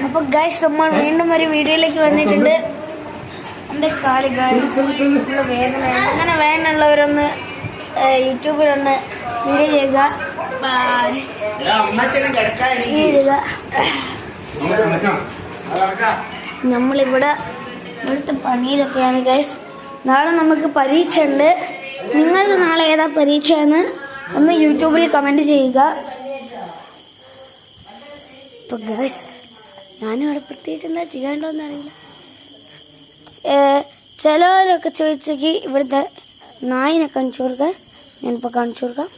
അപ്പൊ ഗൈസ് നമ്മൾ വീണ്ടും ഒരു വീഡിയോയിലേക്ക് വന്നിട്ടുണ്ട്. എന്റെ കാല് ഗൈസ് വേദന, അങ്ങനെ വേദനയുള്ളവരൊന്ന് യൂട്യൂബിലൊന്ന് വീഡിയോ ചെയ്യുക. നമ്മളിവിടെ ഇവിടുത്തെ പണിയിലൊക്കെയാണ് ഗൈസ്. നാളെ നമുക്ക് പരീക്ഷ ഉണ്ട്. നിങ്ങൾക്ക് നാളെ ഏതാ പരീക്ഷ എന്ന് ഒന്ന് യൂട്യൂബിൽ കമന്റ് ചെയ്യുക. ഇപ്പൊ ഗൈസ് ഞാനും ഇവിടെ പ്രത്യേകിച്ച് എന്താ ചെയ്യേണ്ടതെന്ന് അറിയില്ല. ചിലവരൊക്കെ ചോദിച്ചെങ്കിൽ ഇവിടുത്തെ നായിനെ കാണിച്ചു കൊടുക്കാം. ഞാനിപ്പോൾ കാണിച്ചു കൊടുക്കാം.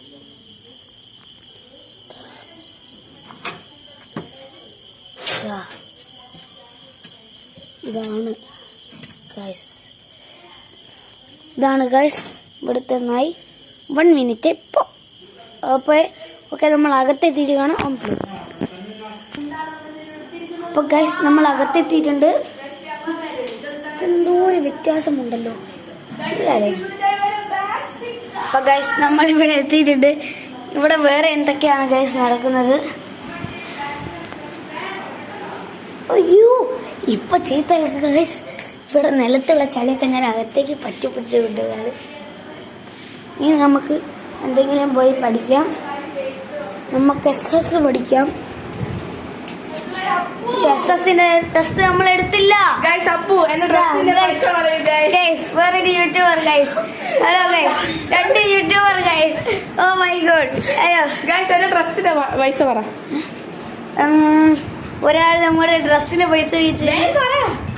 ഇതാണ് ഗൈസ് ഇവിടുത്തെ നായി. 1 മിനിറ്റ് ഇപ്പോൾ. അപ്പോൾ ഓക്കെ, നമ്മൾ അകത്തെത്തിയിട്ട് കാണാം. അപ്പോൾ ഗൈസ് നമ്മൾ അകത്തെത്തിയിട്ടുണ്ട്. എന്തോ ഒരു വ്യത്യാസമുണ്ടല്ലോ. അപ്പോൾ ഗൈസ് നമ്മളിവിടെ എത്തിയിട്ടുണ്ട്. ഇവിടെ വേറെ എന്തൊക്കെയാണ് ഗൈസ് നടക്കുന്നത്? അയ്യോ, ഇപ്പൊ ചീത്ത ഗൈസ്. ഇവിടെ നിലത്തുള്ള ചളിയൊക്കെ ഞാൻ അകത്തേക്ക് പറ്റി പിടിച്ച് വിട്ടതാണ്. ഇനി നമുക്ക് എന്തെങ്കിലും പോയി പഠിക്കാം. നമുക്ക് SS പഠിക്കാം. പക്ഷെ SS-ന്റെ ടെസ്റ്റ് നമ്മൾ എടുത്തില്ല. വേറൊരു YouTuber guys. Hello guys, 2 YouTuber guys. Oh my God. അയ്യോ ഗൈസ്, ഡ്രസ്സിന്റെ പൈസ പറ. ഒരാൾ നമ്മുടെ ഡ്രസ്സിന് പൈസ ചോദിച്ചു.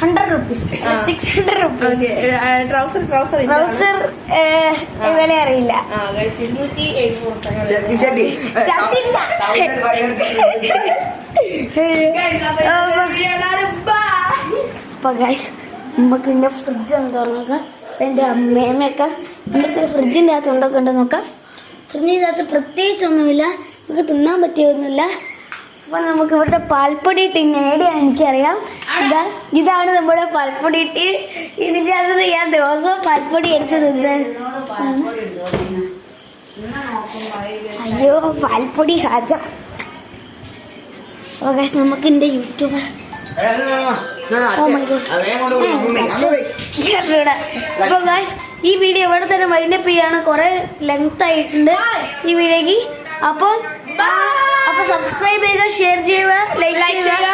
100 rupees, 600 rupees. ട്രൗസർ വില അറിയില്ല. അപ്പൊ ഗൈസ് നമുക്ക് ഇന്റെ ഫ്രിഡ്ജ് ഒന്ന് തുറന്നോക്കാം. എന്റെ അമ്മയമ്മയൊക്കെ ഇന്നത്തെ ഫ്രിഡ്ജിന്റെ അകത്ത് ഉണ്ടൊക്കെ ഉണ്ട് നോക്കാം. ഫ്രിഡ്ജിന്റെ അകത്ത് പ്രത്യേകിച്ചൊന്നുമില്ല, നമുക്ക് തിന്നാൻ പറ്റിയൊന്നുമില്ല. അപ്പൊ നമുക്ക് ഇവിടുത്തെ പാൽപ്പൊടി ടിന്ന് ഏടിയാ എനിക്കറിയാം. ഇതാണ് നമ്മുടെ പാൽപ്പൊടി ടീ. ഇതിന്റെ അകത്ത് ഞാൻ ദിവസവും പാൽപ്പൊടി എടുത്ത് തിന്നാൻ. അയ്യോ പാൽപ്പൊടി ഹാജർ. ഓ ഗൈസ് നമുക്ക് എന്റെ യൂട്യൂബ് അപ്പൊ ഗൈസ് ഈ വീഡിയോ ഇവിടെ തന്നെ വൈൻഡപ്പ് ചെയ്യാണ്. കുറെ ലെങ്ത് ആയിട്ടുണ്ട് ഈ വീഡിയോക്ക്. അപ്പൊ സബ്സ്ക്രൈബ് ചെയ്യുക, ഷെയർ ചെയ്യുക, ലൈക്ക് ചെയ്യുക.